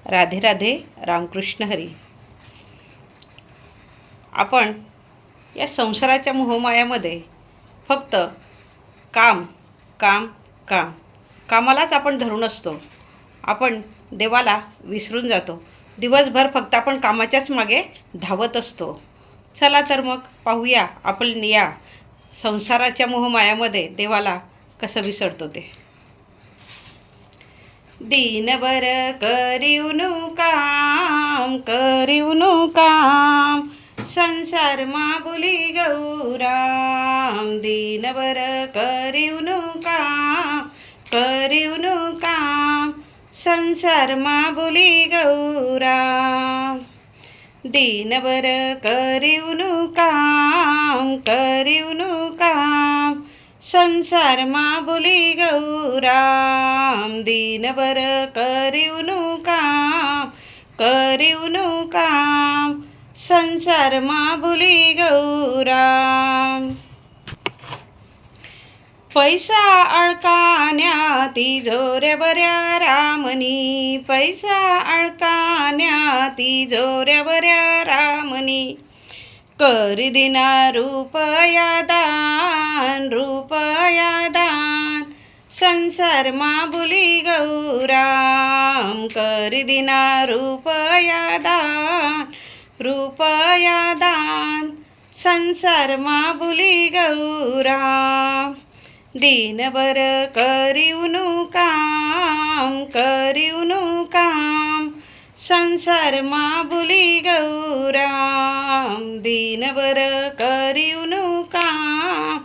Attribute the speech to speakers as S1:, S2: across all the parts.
S1: राधे राधे. रामकृष्ण हरी. आपण या संसाराच्या मोहमायामध्ये फक्त काम काम काम कामालाच आपण धरून असतो. आपण देवाला विसरून जातो. दिवसभर फक्त आपण कामाच्याच मागे धावत असतो. चला तर मग पाहूया आपण या संसाराच्या मोहमायामध्ये देवाला कसं विसरतो ते. दिनभर करिवनु काम संसार माबुली गौराम. दिनभर करिवनु काम संसार माबुली गौराम. दिनभर करिवनु काम संसार माबुली गौराम. दिनभर करिवनु काम संसार माबुली गौराम. पैसा अळकान्या तिजोऱ्या बऱ्या रामनी. पैसा अळकान्या तिजोऱ्या बऱ्या रामनी. करी दिना रुपया दान संसार माबुली गौराम. करी दिना रुपया दान संसार माबुली गौराम. दिनभर करिवनु काम संसार माबुली गौराम. दिनभर करिवनु काम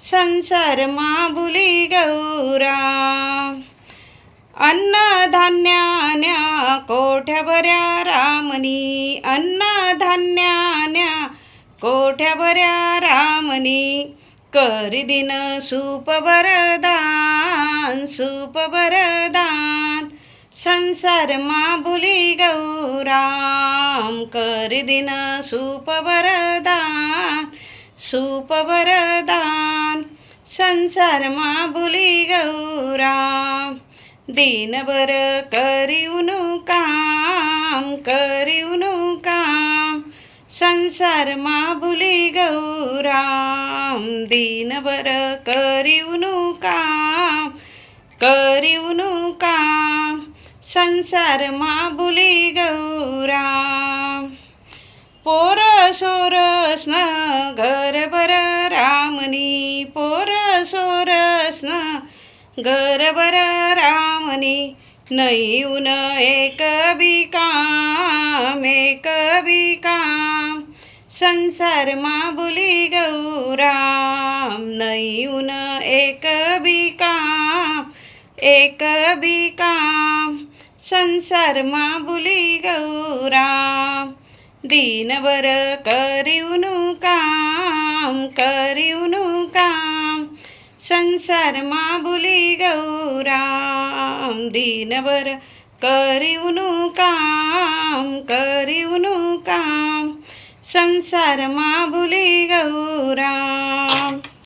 S1: संसार माबुली गौराम. अन्नधान्यान्या कोठ्या भऱ्या रामनी. अन्नधान्यान्या कोठ्या भऱ्या रामनी. करी दिन सूप बरदान संसार माबुली गौराम. करी दिन सूप बरदान संसार माबुली गौराम. दिनभर करिवनु काम संसार माबुली गौराम. दिनभर करिवनु काम संसार माबुली गौराम. पोर सोरस्न घरभर रामनी. पोर सोरस्न घरभर रामनी. नैऊन एक बी काम संसार माबुली गौराम. नैऊन एक बी काम संसार माबुली गौराम. दिनभर करिवनु काम संसार माबुली गौराम. दिनभर करिवनु काम संसार माबुली गौराम.